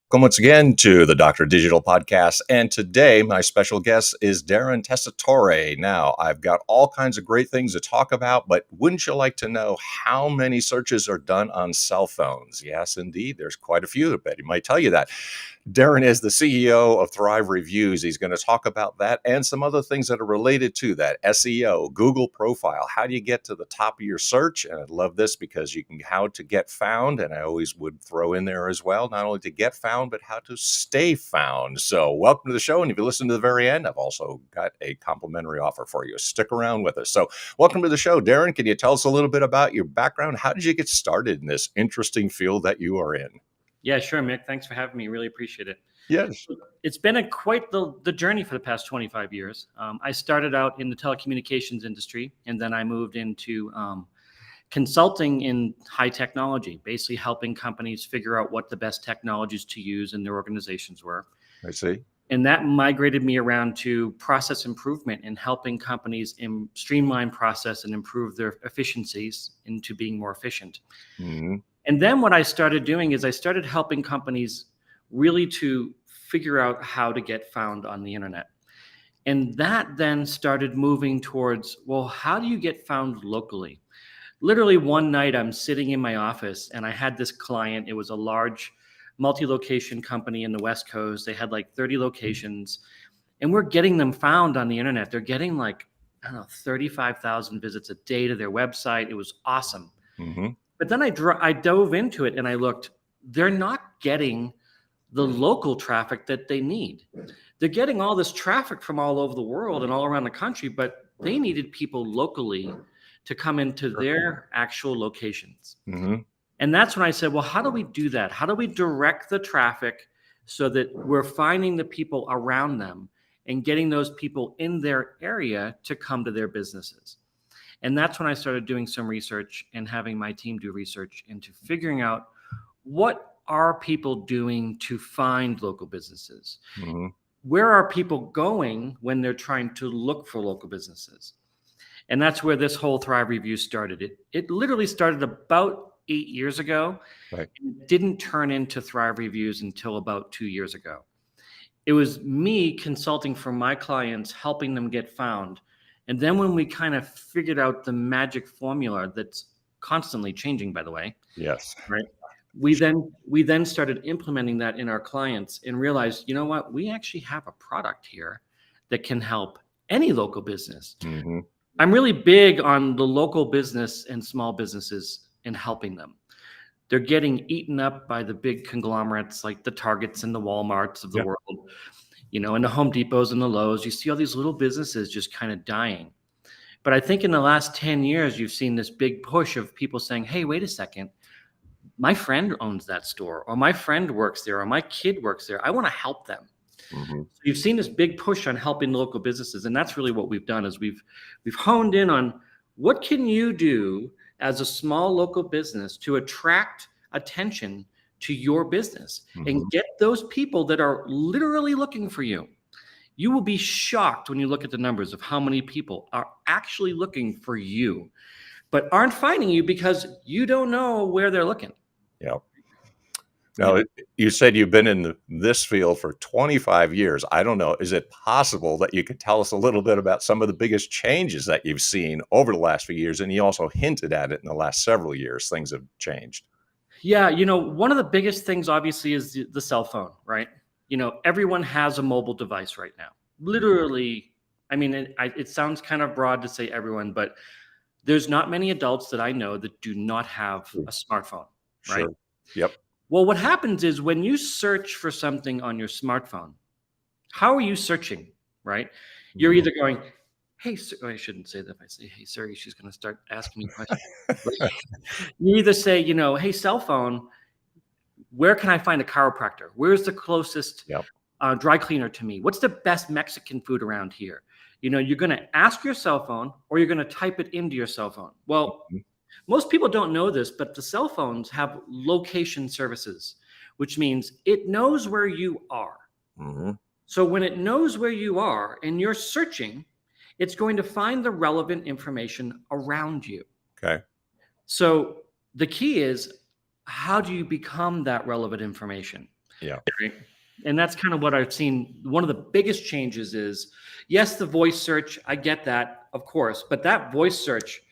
Welcome once again to the Dr. Digital Podcast. And today, my special guest is Darren Tessitore. Now, I've got all kinds of great things to talk about, but wouldn't you like to know how many searches are done on cell phones? Yes, indeed. There's quite a few. I bet he might tell you that. Darren is the CEO of Thrive Reviews. He's going to talk about that and some other things that are related to that. SEO, Google profile. How do you get to the top of your search? And I love this because you can how to get found. And I always would throw in there as well, not only to get found, but how to stay found. So welcome to the show. And if you listen to the very end, I've also got a complimentary offer for you. Stick around with us. So welcome to the show. Darren, can you tell us a little bit about your background? How did you get started in this interesting field that you are in? Yeah, sure, Mick. Thanks for having me. Really appreciate it. Yes. It's been quite the journey for the past 25 years. I started out in the telecommunications industry, and then I moved into consulting in high technology, basically helping companies figure out what the best technologies to use in their organizations were. I see. And that migrated me around to process improvement and helping companies streamline process and improve their efficiencies into being more efficient. Mm-hmm. And then what I started doing is I started helping companies really to figure out how to get found on the internet. And that then started moving towards, well, how do you get found locally? Literally one night I'm sitting in my office and I had this client. It was a large multi-location company in the West Coast. They had like 30 locations and we're getting them found on the internet. They're getting like, I don't know, 35,000 visits a day to their website. It was awesome. Mm-hmm. But then I dove into it and I looked, they're not getting the local traffic that they need. They're getting all this traffic from all over the world and all around the country, but they needed people locally to come into their actual locations. Mm-hmm. And that's when I said, well, how do we do that? How do we direct the traffic so that we're finding the people around them and getting those people in their area to come to their businesses? And that's when I started doing some research and having my team do research into figuring out what are people doing to find local businesses? Mm-hmm. Where are people going when they're trying to look for local businesses? And that's where this whole Thrive Review started. It literally started about 8 years ago. Right. It didn't turn into Thrive Reviews until about 2 years ago. It was me consulting for my clients, helping them get found. And then when we kind of figured out the magic formula that's constantly changing, by the way, Yes. right? We then started implementing that in our clients and realized, you know what, we actually have a product here that can help any local business. Mm-hmm. I'm really big on the local business and small businesses and helping them. They're getting eaten up by the big conglomerates like the Targets and the Walmarts of the world. And the Home Depots and the Lowe's. You see all these little businesses just kind of dying. But I think in the last 10 years, you've seen this big push of people saying, hey, wait a second. My friend owns that store, or my friend works there, or my kid works there. I want to help them. Mm-hmm. So you've seen this big push on helping local businesses. And that's really what we've done is we've honed in on what can you do as a small local business to attract attention to your business and get those people that are literally looking for you. You will be shocked when you look at the numbers of how many people are actually looking for you, but aren't finding you because you don't know where they're looking. Yeah. Now, you said you've been in this field for 25 years. I don't know. Is it possible that you could tell us a little bit about some of the biggest changes that you've seen over the last few years? And you also hinted at it in the last several years. Things have changed. Yeah, one of the biggest things obviously is the cell phone, right? Everyone has a mobile device right now. Literally, I mean, it sounds kind of broad to say everyone, but there's not many adults that I know that do not have a smartphone, right? Sure. Yep. Well, what happens is when you search for something on your smartphone, how are you searching, right? You're either going, hey, sir, I shouldn't say that. If I say, hey, Siri, she's going to start asking me questions. You either say, hey, cell phone, where can I find a chiropractor? Where's the closest dry cleaner to me? What's the best Mexican food around here? You're going to ask your cell phone or you're going to type it into your cell phone. Well, most people don't know this, but the cell phones have location services, which means it knows where you are. Mm-hmm. So when it knows where you are and you're searching, it's going to find the relevant information around you. Okay. So the key is, how do you become that relevant information? Yeah. Right. And that's kind of what I've seen. One of the biggest changes is, yes, the voice search, I get that, of course, but that voice search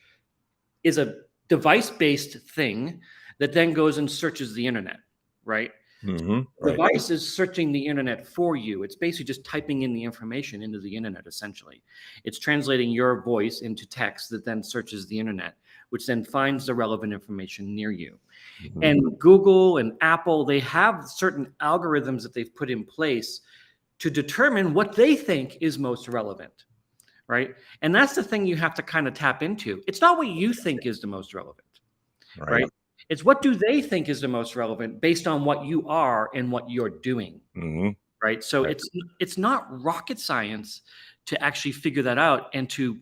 is a device-based thing that then goes and searches the internet, right? The Right. device is searching the internet for you. It's basically just typing in the information into the internet, essentially. It's translating your voice into text that then searches the internet, which then finds the relevant information near you. Mhm. And Google and Apple, they have certain algorithms that they've put in place to determine what they think is most relevant, right? And that's the thing you have to kind of tap into. It's not what you think is the most relevant, Right. right? It's what do they think is the most relevant based on what you are and what you're doing, Mhm. right? So Right. it's not rocket science to actually figure that out and to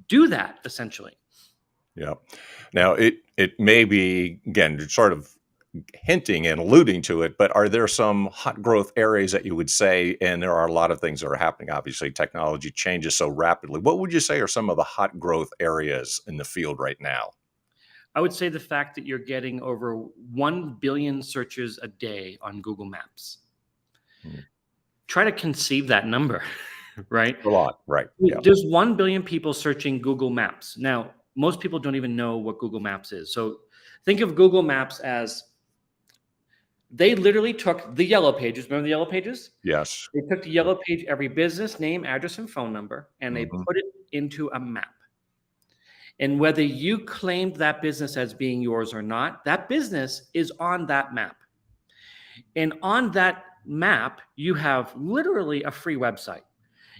do that essentially. Yeah. Now it may be, again, sort of hinting and alluding to it, but are there some hot growth areas that you would say, and there are a lot of things that are happening, obviously technology changes so rapidly. What would you say are some of the hot growth areas in the field right now? I would say the fact that you're getting over 1 billion searches a day on Google Maps. Mm. Try to conceive that number, right? A lot, right. Yeah. There's 1 billion people searching Google Maps. Now, most people don't even know what Google Maps is. So think of Google Maps as they literally took the yellow pages. Remember the yellow pages? Yes. They took the yellow page, every business name, address, and phone number, and they Mhm. put it into a map. And whether you claimed that business as being yours or not, that business is on that map. And on that map, you have literally a free website.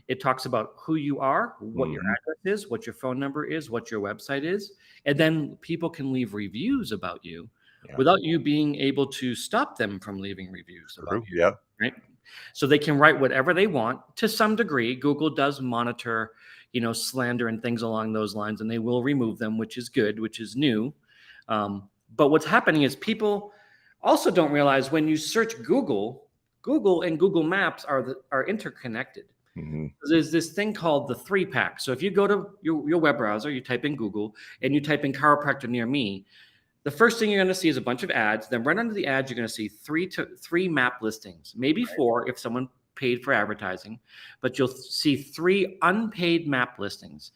It talks about who you are, what your Mhm. address is, what your phone number is, what your website is. And then people can leave reviews about you Yeah. without you being able to stop them from leaving reviews about True. you. Yeah. Right. So they can write whatever they want to some degree. Google does monitor, slander and things along those lines, and they will remove them, which is good, which is new. But what's happening is people also don't realize when you search Google, Google and Google Maps are interconnected. Mhm. There's this thing called the three pack. So if you go to your web browser, you type in Google and you type in chiropractor near me, the first thing you're going to see is a bunch of ads. Then right under the ads, you're going to see three map listings, maybe four if someone paid for advertising, but you'll see three unpaid map listings.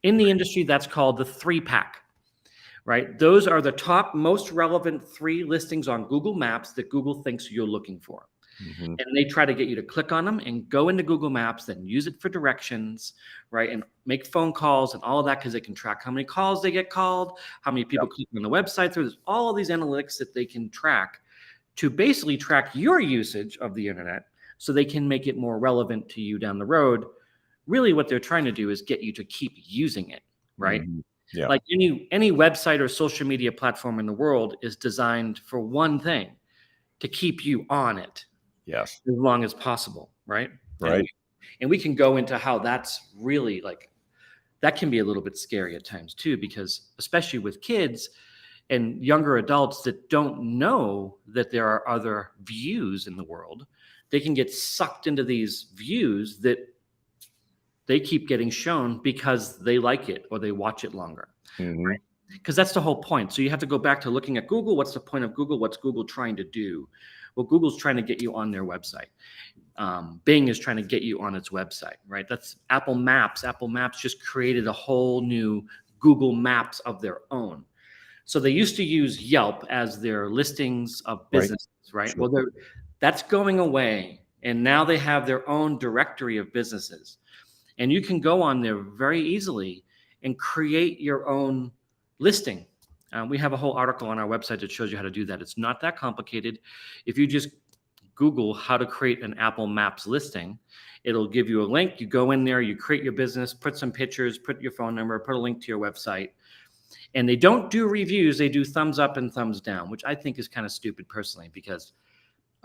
In the industry, that's called the three pack, right? Those are the top most relevant three listings on Google Maps that Google thinks you're looking for. Mhm. And they try to get you to click on them and go into Google Maps, then use it for directions, right? And make phone calls and all of that because they can track how many calls they get called, how many people Yep. click on the website. There's all these analytics that they can track to basically track your usage of the internet so they can make it more relevant to you down the road. Really, what they're trying to do is get you to keep using it, right? Mhm. Yeah. Like any website or social media platform in the world is designed for one thing, to keep you on it Yes. as long as possible, right? Right. And we can go into how that's really like that can be a little bit scary at times too, because especially with kids and younger adults that don't know that there are other views in the world, they can get sucked into these views that they keep getting shown because they like it or they watch it longer. Mhm. Because that's the whole point. So you have to go back to looking at Google. What's the point of Google? What's Google trying to do? Well, Google's trying to get you on their website. Bing is trying to get you on its website, right? That's Apple Maps. Apple Maps just created a whole new Google Maps of their own. So they used to use Yelp as their listings of Right. businesses, right? Sure. Well, that's going away. And now they have their own directory of businesses. And you can go on there very easily and create your own listing. We have a whole article on our website that shows you how to do that. It's not that complicated. If you just Google how to create an Apple Maps listing, it'll give you a link. You go in there, you create your business, put some pictures, put your phone number, put a link to your website. And they don't do reviews, they do thumbs up and thumbs down, which I think is kind of stupid personally because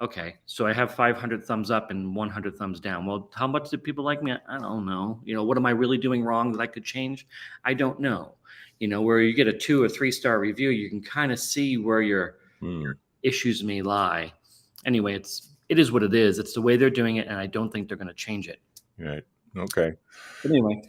okay, so I have 500 thumbs up and 100 thumbs down. Well, how much do people like me? I don't know. What am I really doing wrong that I could change? I don't know. Where you get a 2 or 3 star review, you can kind of see where your Mm. issues may lie. Anyway, it is what it is. It's the way they're doing it, and I don't think they're going to change it. Right. Okay. But anyway,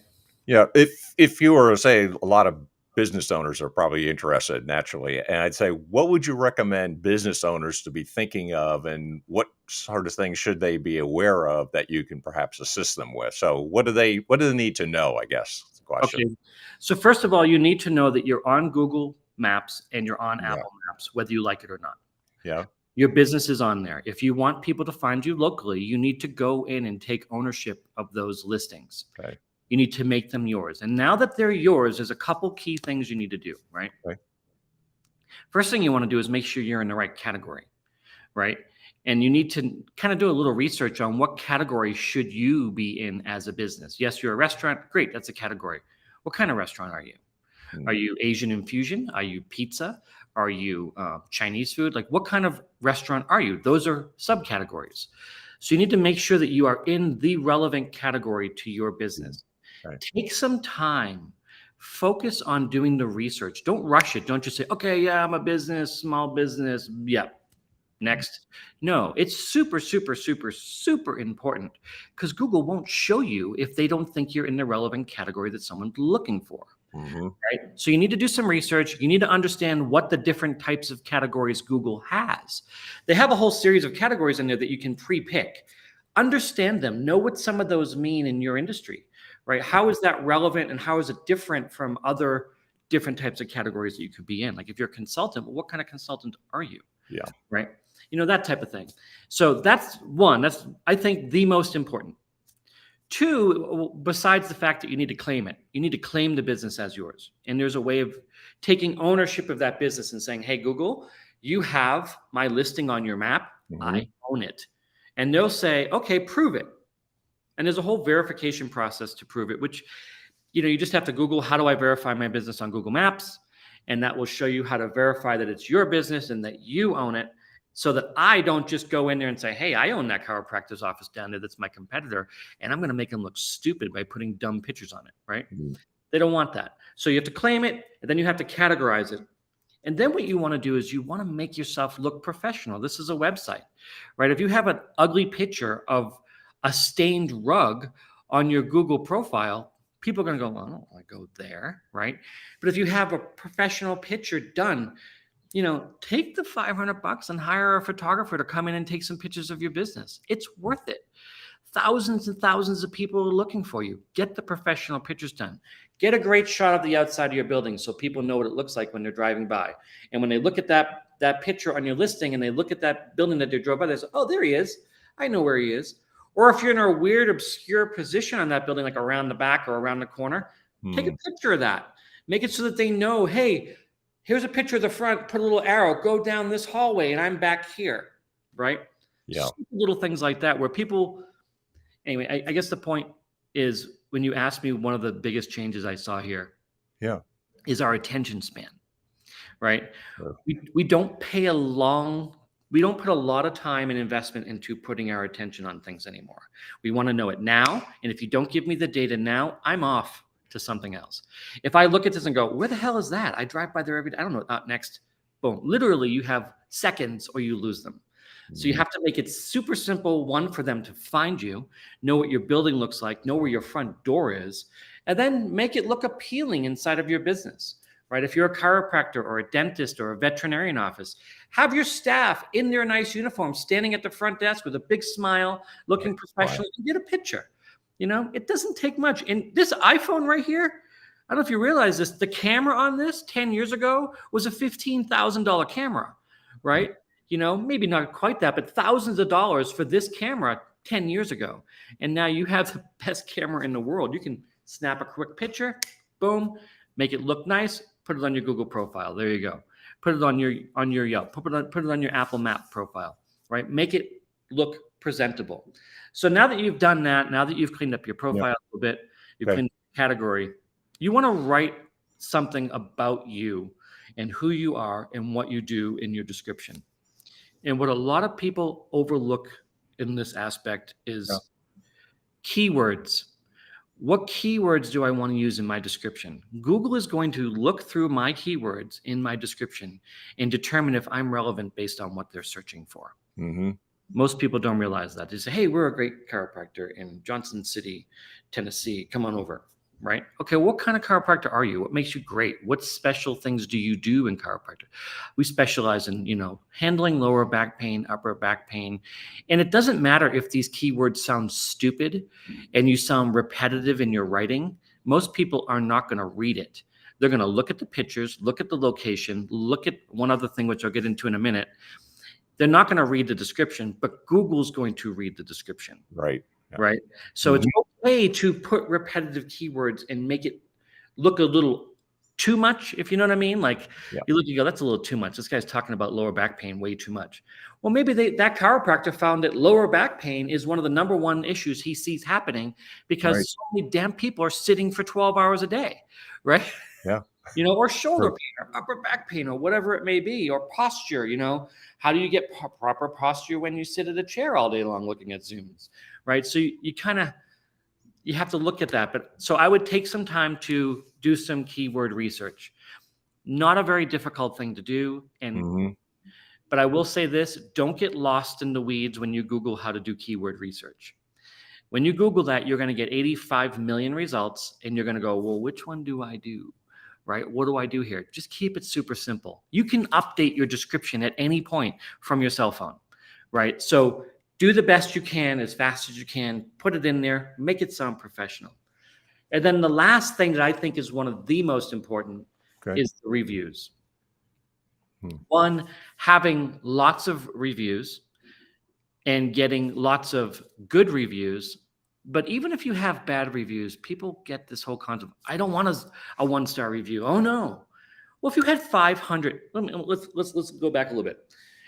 Yeah. If you were, say, a lot of business owners are probably interested naturally. And I'd say, what would you recommend business owners to be thinking of, and what sort of things should they be aware of that you can perhaps assist them with? So what do they need to know, I guess is the question. Okay. So first of all, you need to know that you're on Google Maps and you're on Yeah. Apple Maps, whether you like it or not. Yeah. Your business is on there. If you want people to find you locally, you need to go in and take ownership of those listings. Okay. You need to make them yours. And now that they're yours, there's a couple key things you need to do, right? Okay. First thing you want to do is make sure you're in the right category, right? And you need to kind of do a little research on what category should you be in as a business. Yes, you're a restaurant. Great, that's a category. What kind of restaurant are you? Are you Asian infusion? Are you pizza? Are you Chinese food? Like, what kind of restaurant are you? Those are subcategories. So you need to make sure that you are in the relevant category to your business. Right. Take some time. Focus on doing the research. Don't rush it. Don't just say, okay, yeah, I'm a business, small business. Yeah. Next. No, it's super, super, super, super important because Google won't show you if they don't think you're in the relevant category that someone's looking for. Mm-hmm. Right? So you need to do some research. You need to understand what the different types of categories Google has. They have a whole series of categories in there that you can pre-pick. Understand them. Know what some of those mean in your industry, right? How is that relevant and how is it different from other different types of categories that you could be in? Like if you're a consultant, well, what kind of consultant are you? Yeah. Right? You know, that type of thing. So that's one. That's, I think, the most important. Two, besides the fact that you need to claim it, you need to claim the business as yours. And there's a way of taking ownership of that business and saying, hey, Google, you have my listing on your map. Mm-hmm. I own it. And they'll say, okay, prove it. And there's a whole verification process to prove it, which, you know, you just have to Google, how do I verify my business on Google Maps? And that will show you how to verify that it's your business and that you own it, so that I don't just go in there and say, hey, I own that chiropractor's office down there that's my competitor, and I'm going to make them look stupid by putting dumb pictures on it, right? Mm-hmm. They don't want that. So you have to claim it, and then you have to categorize it. And then what you want to do is you want to make yourself look professional. This is a website, right? If you have an ugly picture of a stained rug on your Google profile, people are going to go, well, I don't want to go there, right? But if you have a professional picture done, you know, take the $500 and hire a photographer to come in and take some pictures of your business. It's worth it. Thousands and thousands of people are looking for you. Get the professional pictures done. Get a great shot of the outside of your building so people know what it looks like when they're driving by. And when they look at that picture on your listing and they look at that building that they drove by, they say, oh, there he is. I know where he is. Or if you're in a weird, obscure position on that building, like around the back or around the corner, take a picture of that. Make it so that they know, hey, here's a picture of the front, put a little arrow, go down this hallway, and I'm back here, right? Yeah. Little things like that where people, anyway, I guess the point is when you asked me, one of the biggest changes I saw here is our attention span, right? Sure. We don't put a lot of time and investment into putting our attention on things anymore. We want to know it now. And if you don't give me the data now, I'm off to something else. If I look at this and go, where the hell is that? I drive by there every day. I don't know. Next, boom. Literally, you have seconds or you lose them. So you have to make it super simple, one, for them to find you, know what your building looks like, know where your front door is, and then make it look appealing inside of your business, right? If you're a chiropractor or a dentist or a veterinarian office, have your staff in their nice uniform, standing at the front desk with a big smile, looking professional, and get a picture. You know, it doesn't take much. And this iPhone right here, I don't know if you realize this, the camera on this 10 years ago was a $15,000 camera, right? You know, maybe not quite that, but thousands of dollars for this camera 10 years ago. And now you have the best camera in the world. You can snap a quick picture, boom, make it look nice, put it on your Google profile. There you go. Put it on your Yelp, put it on your Apple Map profile, right? Make it look presentable. So now that you've done that, now that you've cleaned up your profile a little bit, you've cleaned the category, you want to write something about you and who you are and what you do in your description. And what a lot of people overlook in this aspect is keywords. What keywords do I want to use in my description? Google is going to look through my keywords in my description and determine if I'm relevant based on what they're searching for. Mm-hmm. Most people don't realize that. They say, hey, we're a great chiropractor in Johnson City, Tennessee. Come on over. right? Okay, what kind of chiropractor are you? What makes you great? What special things do you do in chiropractor? We specialize in, handling lower back pain, upper back pain. And it doesn't matter if these keywords sound stupid and you sound repetitive in your writing. Most people are not going to read it. They're going to look at the pictures, look at the location, look at one other thing, which I'll get into in a minute. They're not going to read the description, but Google's going to read the description. Right. Yeah. Right. So it's Mhm. okay to put repetitive keywords and make it look a little too much, if you know what I mean. Like Yeah. you look, you go, that's a little too much. This guy's talking about lower back pain way too much. Well, maybe that chiropractor found that lower back pain is one of the number one issues he sees happening Right. because so many damn people are sitting for 12 hours a day, right? Yeah. Or shoulder True. pain or upper back pain or whatever it may be, or posture, how do you get proper posture when you sit at a chair all day long looking at Zooms, right? So you kind of, you have to look at that. But so I would take some time to do some keyword research. Not a very difficult thing to do. Hmm. But I will say this, don't get lost in the weeds when you Google how to do keyword research. When you Google that, you're going to get 85 million results and you're going to go, well, which one do I do? Right? What do I do here? Just keep it super simple. You can update your description at any point from your cell phone, right? So do the best you can as fast as you can, put it in there, make it sound professional. And then the last thing that I think is one of the most important Okay. is the reviews. Hmm. One, having lots of reviews and getting lots of good reviews. But even if you have bad reviews, people get this whole concept. I don't want a 1-star review. Oh no. Well, if you had 500, let's go back a little bit.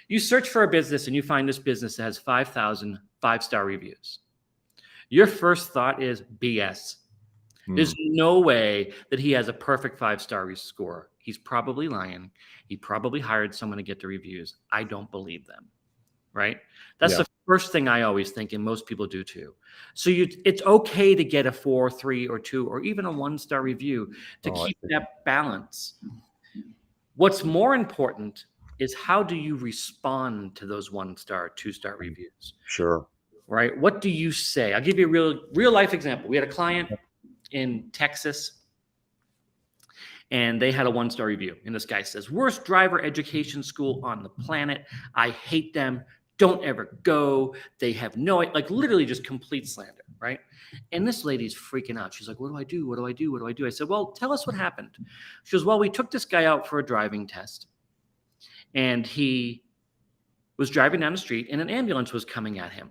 You search for a business and you find this business that has 5,000 5-star reviews. Your first thought is BS. Hmm. There's no way that he has a perfect 5-star score. He's probably lying. He probably hired someone to get the reviews. I don't believe them. Right? That's Yeah. the first thing I always think, and most people do too. So it's okay to get a 4, 3, or 2, or even a 1-star review to Oh, I keep see. that balance. What's more important is how do you respond to those 1-star, 2-star reviews, Sure. right? What do you say? I'll give you a real life example. We had a client in Texas and they had a 1-star review. And this guy says, worst driver education school on the planet. I hate them. Don't ever go. They have no, like literally just complete slander, right? And this lady's freaking out. She's like, what do I do? What do I do? What do I do? I said, well, tell us what happened. She goes, well, we took this guy out for a driving test and he was driving down the street and an ambulance was coming at him.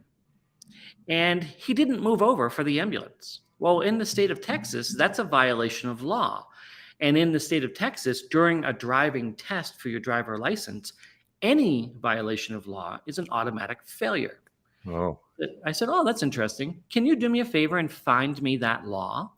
And he didn't move over for the ambulance. Well, in the state of Texas, that's a violation of law. And in the state of Texas, during a driving test for your driver license, any violation of law is an automatic failure. Oh. I said, oh, that's interesting. Can you do me a favor and find me that law?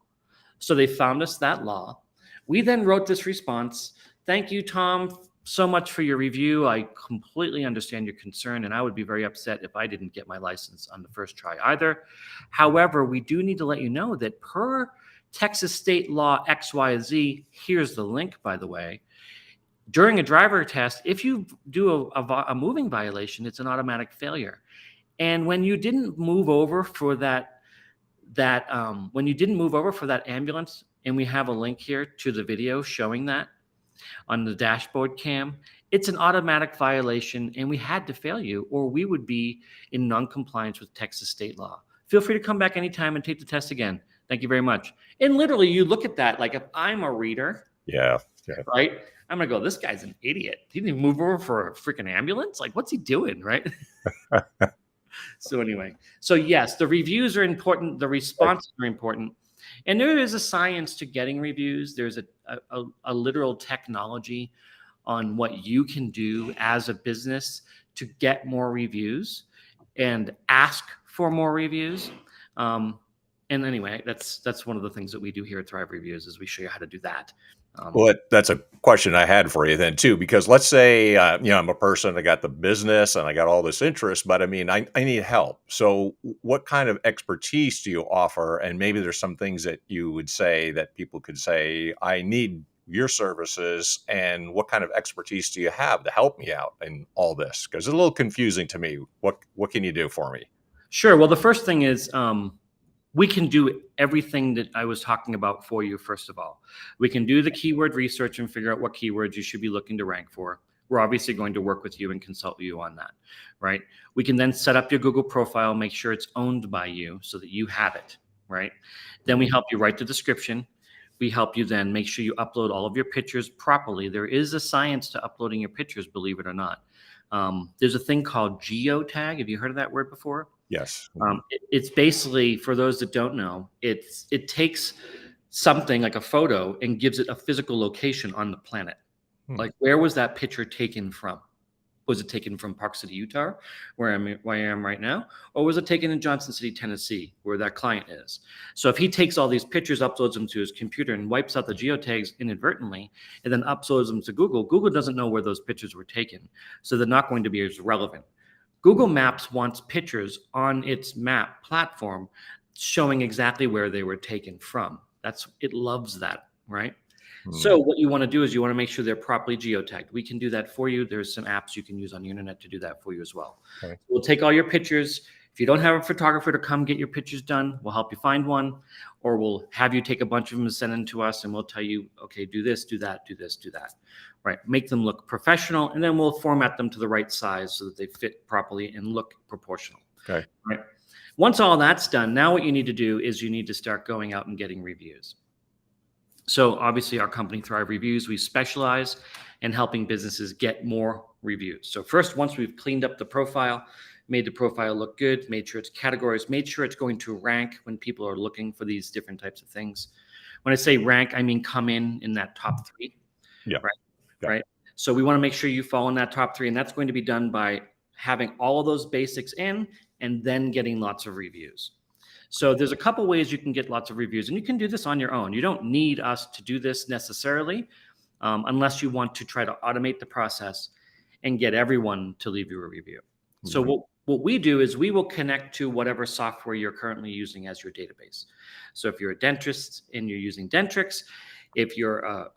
So they found us that law. We then wrote this response. Thank you, Tom, so much for your review. I completely understand your concern, and I would be very upset if I didn't get my license on the first try either. However, we do need to let you know that per Texas state law XYZ, here's the link, by the way. During a driver test, if you do a moving violation, it's an automatic failure. And when you didn't move over for when you didn't move over for that ambulance, and we have a link here to the video showing that on the dashboard cam, it's an automatic violation and we had to fail you or we would be in non-compliance with Texas state law. Feel free to come back anytime and take the test again. Thank you very much. And literally you look at that, like if I'm a reader, Yeah. right? I'm gonna go, this guy's an idiot. He didn't even move over for a freaking ambulance. Like, what's he doing, right? So anyway, so yes, the reviews are important. The responses are important. And there is a science to getting reviews. There's a literal technology on what you can do as a business to get more reviews and ask for more reviews. And anyway, that's one of the things that we do here at Thrive Reviews is we show you how to do that. Well, that's a question I had for you then too, because let's say, I'm a person, I got the business and I got all this interest, but I mean, I need help. So what kind of expertise do you offer? And maybe there's some things that you would say that people could say, I need your services. And what kind of expertise do you have to help me out in all this? Because it's a little confusing to me. What can you do for me? Sure. Well, the first thing is We can do everything that I was talking about for you. First of all, we can do the keyword research and figure out what keywords you should be looking to rank for. We're obviously going to work with you and consult you on that, right? We can then set up your Google profile, make sure it's owned by you so that you have it, right? Then we help you write the description. We help you then make sure you upload all of your pictures properly. There is a science to uploading your pictures, believe it or not. There's a thing called geotag. Have you heard of that word before? Yes. It's basically, for those that don't know, it takes something like a photo and gives it a physical location on the planet. Like, where was that picture taken from? Was it taken from Park City, Utah, where I am right now? Or was it taken in Johnson City, Tennessee, where that client is? So if he takes all these pictures, uploads them to his computer and wipes out the geotags inadvertently, and then uploads them to Google, Google doesn't know where those pictures were taken. So they're not going to be as relevant. Google Maps wants pictures on its map platform showing exactly where they were taken from. It loves that, right? So what you want to do is you want to make sure they're properly geotagged. We can do that for you. There's some apps you can use on the internet to do that for you as well. Okay. We'll take all your pictures. If you don't have a photographer to come get your pictures done, we'll help you find one, or we'll have you take a bunch of them and send them to us, and we'll tell you, okay, do this, do that, do this, do that, right? Make them look professional, and then we'll format them to the right size so that they fit properly and look proportional. Okay. Right. Once all that's done, now what you need to do is you need to start going out and getting reviews. So obviously our company, Thrive Reviews, we specialize in helping businesses get more reviews. So first, once we've cleaned up the profile, made the profile look good, made sure it's categories, made sure it's going to rank when people are looking for these different types of things. When I say rank, I mean come in that top 3. Yeah. Right. Yeah. Right. So we want to make sure you fall in that top 3, and that's going to be done by having all of those basics in and then getting lots of reviews. So there's a couple ways you can get lots of reviews, and you can do this on your own. You don't need us to do this necessarily, unless you want to try to automate the process and get everyone to leave you a review. So what we do is we will connect to whatever software you're currently using as your database. So if you're a dentist and you're using Dentrix, if you're a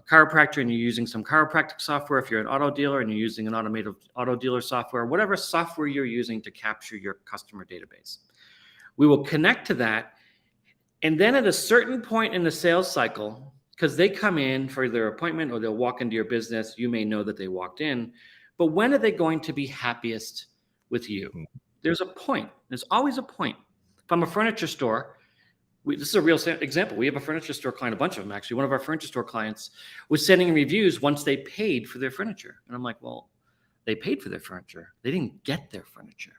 chiropractor and you're using some chiropractic software, if you're an auto dealer and you're using an automated auto dealer software, whatever software you're using to capture your customer database. We will connect to that. And then at a certain point in the sales cycle, because they come in for their appointment or they'll walk into your business, you may know that they walked in, but when are they going to be happiest with you? There's a point. There's always a point. If I'm a furniture store, this is a real example. We have a furniture store client, a bunch of them actually. One of our furniture store clients was sending reviews once they paid for their furniture. And I'm like, well, they paid for their furniture. They didn't get their furniture.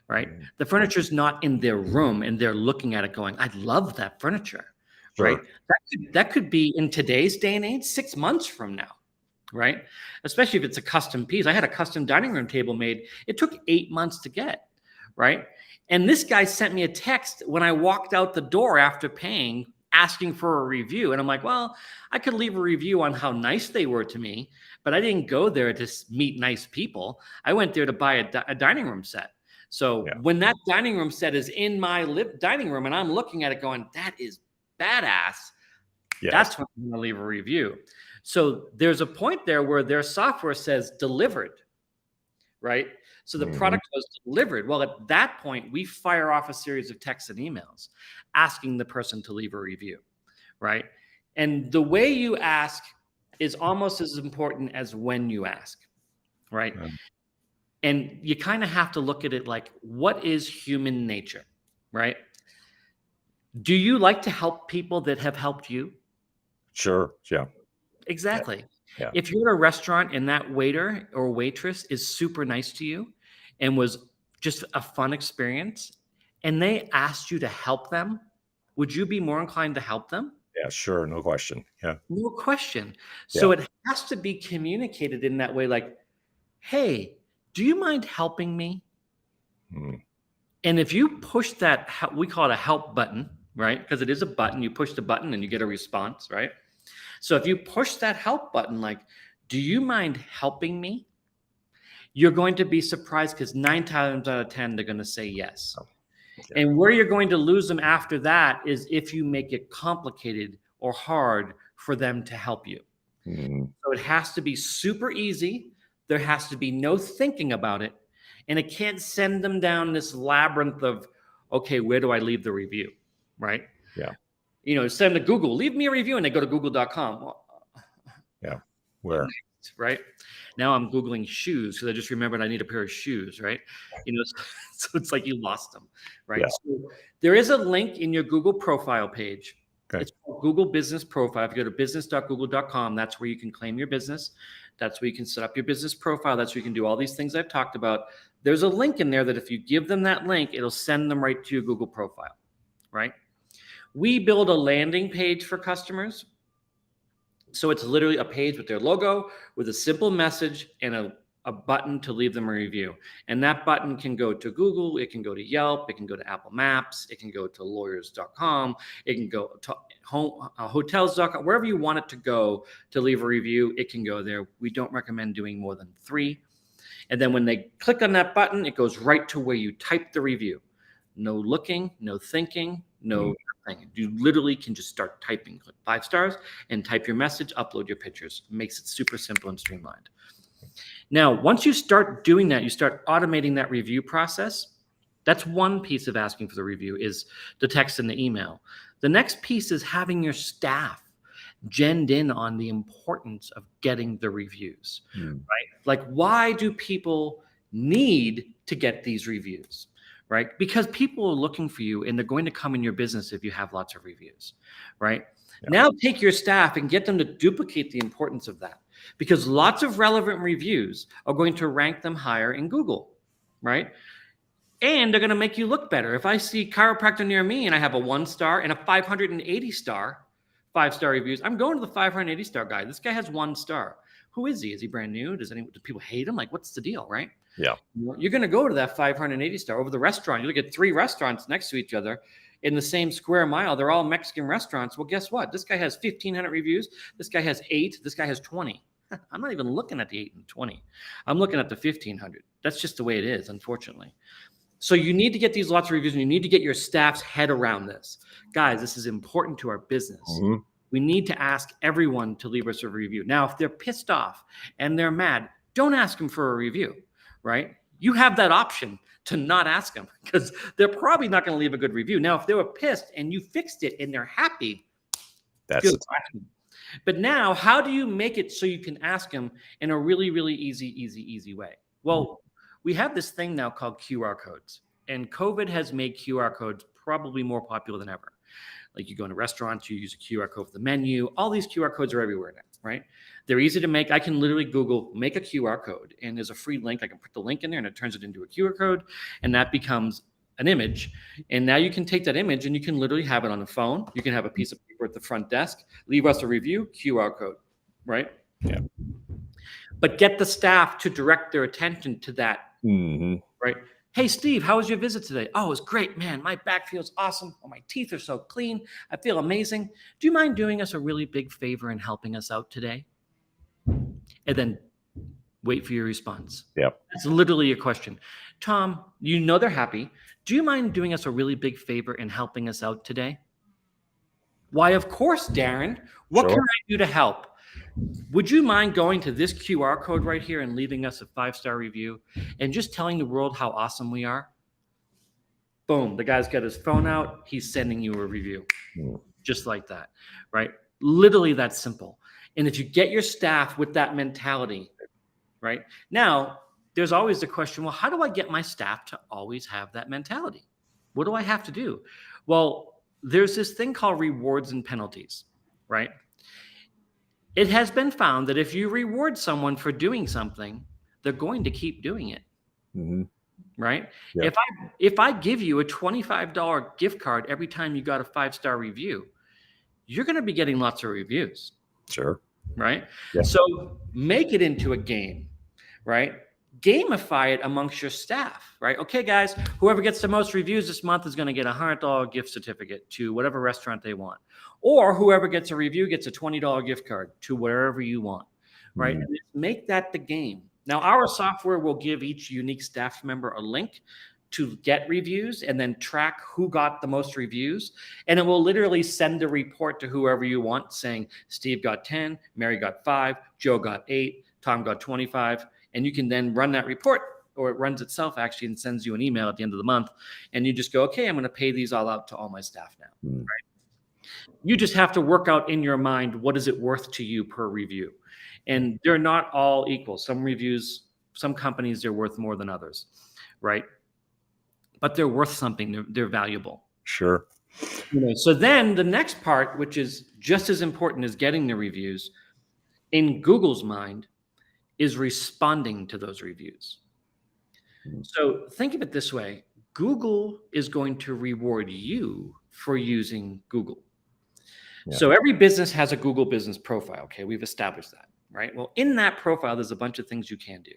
Right? The furniture's not in their room and they're looking at it going, I love that furniture. Sure. Right? That could be in today's day and age, 6 months from now. Right? Especially if it's a custom piece. I had a custom dining room table made. It took 8 months to get. Right? And this guy sent me a text when I walked out the door after paying, asking for a review. And I'm like, well, I could leave a review on how nice they were to me, but I didn't go there to meet nice people. I went there to buy a dining room set. So when that dining room set is in my dining room and I'm looking at it going, that is badass, that's when I'm going to leave a review. So there's a point there where their software says delivered, right? So the product was delivered. Well, at that point, we fire off a series of texts and emails asking the person to leave a review, right? And the way you ask is almost as important as when you ask, right? And you kind of have to look at it like, what is human nature, right? Do you like to help people that have helped you? Sure. Yeah. Exactly. Yeah. If you're at a restaurant and that waiter or waitress is super nice to you and was just a fun experience and they asked you to help them, would you be more inclined to help them? Yeah, sure. No question. Yeah. No question. So it has to be communicated in that way, like, hey, do you mind helping me? And if you push that, we call it a help button, right? Because it is a button. You push the button and you get a response, right? So if you push that help button, like, do you mind helping me? You're going to be surprised because 9 times out of 10, they're going to say yes. And where you're going to lose them after that is if you make it complicated or hard for them to help you. So it has to be super easy. There has to be no thinking about it. And it can't send them down this labyrinth of, okay, where do I leave the review? Right? Yeah. Send to Google, leave me a review, and they go to google.com. Well, Yeah. Where? right? Now I'm Googling shoes because I just remembered I need a pair of shoes, right? So it's like you lost them, right? Yeah. So there is a link in your Google profile page. Okay. It's called Google Business Profile. If you go to business.google.com, that's where you can claim your business. That's where you can set up your business profile. That's where you can do all these things I've talked about. There's a link in there that if you give them that link, it'll send them right to your Google profile, right? We build a landing page for customers. So it's literally a page with their logo, with a simple message and a button to leave them a review. And that button can go to Google, it can go to Yelp, it can go to Apple Maps, it can go to lawyers.com, it can go to hotels.com, wherever you want it to go to leave a review, it can go there. We don't recommend doing more than 3. And then when they click on that button, it goes right to where you type the review. No looking, no thinking, no nothing. You literally can just start typing. Click 5 stars and type your message, upload your pictures. It makes it super simple and streamlined. Now, once you start doing that, you start automating that review process. That's one piece of asking for the review is the text and the email. The next piece is having your staff genned in on the importance of getting the reviews, right? Like, why do people need to get these reviews, right? Because people are looking for you and they're going to come in your business if you have lots of reviews, right? Yeah. Now take your staff and get them to duplicate the importance of that, because lots of relevant reviews are going to rank them higher in Google, right? And they're going to make you look better. If I see chiropractor near me and I have a 1 star and a 580 star, 5-star reviews, I'm going to the 580 star guy. This guy has 1 star. Who is he? Is he brand new? Do people hate him? Like, what's the deal, right? Yeah. You're going to go to that 580 star over the restaurant. You look at 3 restaurants next to each other in the same square mile. They're all Mexican restaurants. Well, guess what? This guy has 1,500 reviews. This guy has 8. This guy has 20. I'm not even looking at the 8 and 20. I'm looking at the 1,500. That's just the way it is, unfortunately. So you need to get these lots of reviews, and you need to get your staff's head around this. Guys, this is important to our business. We need to ask everyone to leave us a review. Now, if they're pissed off and they're mad, don't ask them for a review, right? You have that option to not ask them because they're probably not going to leave a good review. Now, if they were pissed and you fixed it and they're happy, that's good. But now, how do you make it so you can ask them in a really, really easy way? Well, we have this thing now called QR codes, and COVID has made QR codes probably more popular than ever. Like, you go into restaurants, you use a QR code for the menu. All these QR codes are everywhere now, right? They're easy to make. I can literally Google, make a QR code, and there's a free link. I can put the link in there, and it turns it into a QR code, and that becomes an image. And now you can take that image, and you can literally have it on the phone. You can have a piece of paper at the front desk. Leave us a review, QR code, right? Yeah. But get the staff to direct their attention to that, right? Hey, Steve, how was your visit today? Oh, it was great, man. My back feels awesome. Oh, my teeth are so clean. I feel amazing. Do you mind doing us a really big favor and helping us out today? And then wait for your response. Yep. That's literally a question. Tom, you know they're happy. Do you mind doing us a really big favor and helping us out today? Why, of course, Darren. What can I do to help? Would you mind going to this QR code right here and leaving us a 5-star review and just telling the world how awesome we are? Boom. The guy's got his phone out. He's sending you a review. Just like that, right? Literally that simple. And if you get your staff with that mentality, right? Now, there's always the question, well, how do I get my staff to always have that mentality? What do I have to do? Well, there's this thing called rewards and penalties, right? It has been found that if you reward someone for doing something, they're going to keep doing it, right? Yeah. If I give you a $25 gift card every time you got a 5-star review, you're going to be getting lots of reviews. Sure. Right? Yeah. So make it into a game, right? Gamify it amongst your staff, right? Okay, guys, whoever gets the most reviews this month is going to get a $100 gift certificate to whatever restaurant they want. Or whoever gets a review gets a $20 gift card to wherever you want, right? And make that the game. Now, our software will give each unique staff member a link to get reviews and then track who got the most reviews. And it will literally send a report to whoever you want saying, Steve got 10, Mary got 5, Joe got 8, Tom got 25. And you can then run that report or it runs itself actually and sends you an email at the end of the month. And you just go, okay, I'm going to pay these all out to all my staff now. Mm. You just have to work out in your mind, what is it worth to you per review? And they're not all equal. Some reviews, some companies, they're worth more than others, right? But they're worth something. They're valuable. Sure. So then the next part, which is just as important as getting the reviews, in Google's mind, is responding to those reviews. So think of it this way. Google is going to reward you for using Google. Yeah. So every business has a Google business profile. Okay, we've established that, right? Well, in that profile, there's a bunch of things you can do.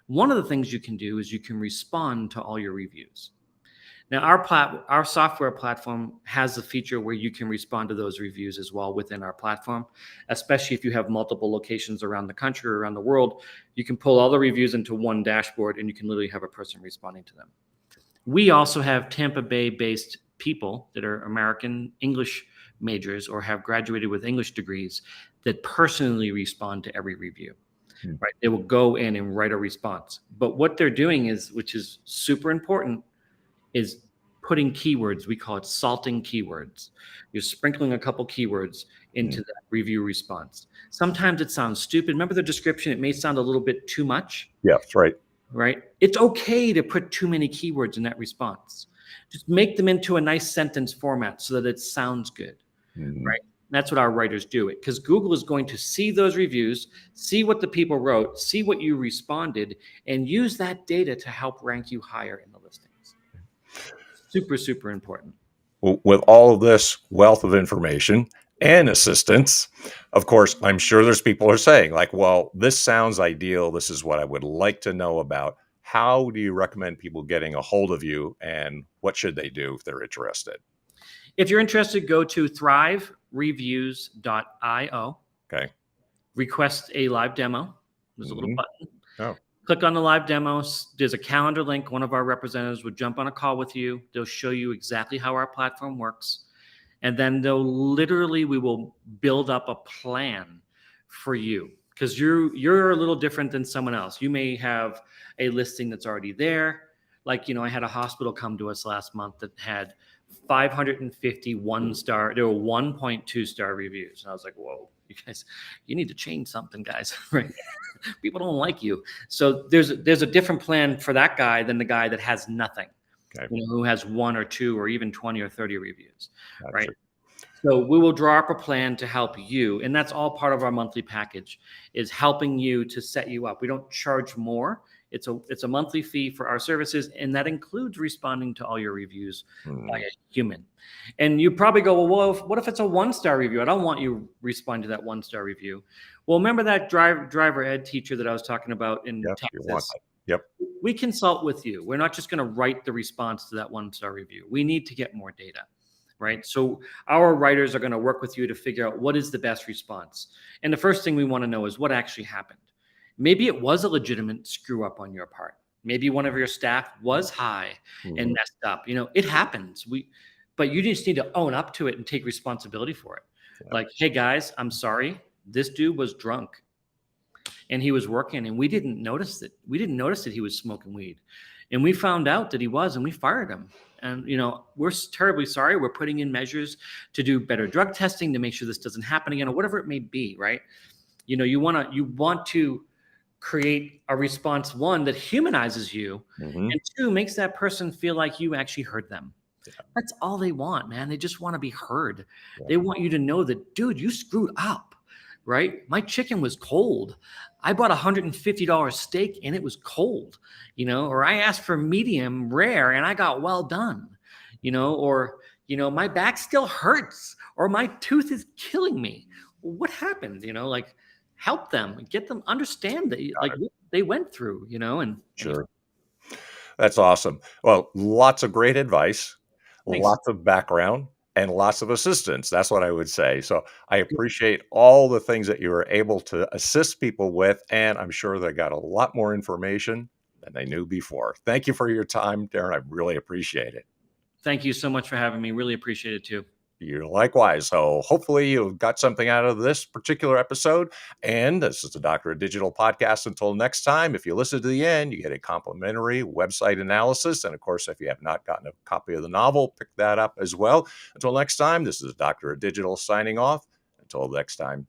One of the things you can do is you can respond to all your reviews. Now, our software platform has a feature where you can respond to those reviews as well within our platform, especially if you have multiple locations around the country or around the world. You can pull all the reviews into one dashboard and you can literally have a person responding to them. We also have Tampa Bay-based people that are American English majors or have graduated with English degrees that personally respond to every review. Right? They will go in and write a response. But what they're doing is, which is super important, is putting keywords. We call it salting keywords. You're sprinkling a couple keywords into that review response. Sometimes it sounds stupid. Remember the description? It may sound a little bit too much. Yeah, that's right. Right? It's okay to put too many keywords in that response. Just make them into a nice sentence format so that it sounds good. Right? That's what our writers do it, because Google is going to see those reviews, see what the people wrote, see what you responded, and use that data to help rank you higher in the listings. Super, super important. Well, with all of this wealth of information and assistance, of course, I'm sure there's people who are saying like, well, this sounds ideal. This is what I would like to know about. How do you recommend people getting a hold of you, and what should they do if they're interested? If you're interested, go to thrivereviews.io. Okay. Request a live demo. There's a little button. Oh. Click on the live demos. There's a calendar link. One of our representatives would jump on a call with you. They'll show you exactly how our platform works. And then we will build up a plan for you, because you're a little different than someone else. You may have a listing that's already there. Like, I had a hospital come to us last month that had 550 one-star. There were 1.2 star reviews. And I was like, whoa, you need to change something, guys. Right? People don't like you. So there's a different plan for that guy than the guy that has nothing. Okay. Who has 1 or 2 or even 20 or 30 reviews. Gotcha. Right? So we will draw up a plan to help you. And that's all part of our monthly package, is helping you to set you up. We don't charge more. It's a monthly fee for our services, and that includes responding to all your reviews by a human. And you probably go, well, what if it's a 1-star review? I don't want you respond to that 1-star review. Well, remember that driver ed teacher that I was talking about in Texas? Yep. We consult with you. We're not just going to write the response to that 1-star review. We need to get more data, right? So our writers are going to work with you to figure out what is the best response. And the first thing we want to know is what actually happened. Maybe it was a legitimate screw up on your part. Maybe one of your staff was high and messed up. It happens. But you just need to own up to it and take responsibility for it. Yeah. Like, hey guys, I'm sorry. This dude was drunk and he was working, and we didn't notice it. We didn't notice that he was smoking weed, and we found out that he was, and we fired him. And we're terribly sorry. We're putting in measures to do better drug testing to make sure this doesn't happen again, or whatever it may be. Right? You want to create a response, 1, that humanizes you, and 2, makes that person feel like you actually heard them. Yeah. That's all they want, man. They just want to be heard. Yeah. They want you to know that, dude, you screwed up, right? My chicken was cold. I bought $150 steak and it was cold, or I asked for medium rare and I got well done, or, my back still hurts, or my tooth is killing me. What happened? Help them, get them understand that what they went through, and sure. That's awesome. Well, lots of great advice, Thanks. Lots of background, and lots of assistance. That's what I would say. So I appreciate all the things that you were able to assist people with, and I'm sure they got a lot more information than they knew before. Thank you for your time, Darren. I really appreciate it. Thank you so much for having me. Really appreciate it too. You likewise. So hopefully you got something out of this particular episode. And this is the Doctor of Digital podcast. Until next time, if you listen to the end, you get a complimentary website analysis. And of course, if you have not gotten a copy of the novel, pick that up as well. Until next time, this is Doctor of Digital signing off. Until next time,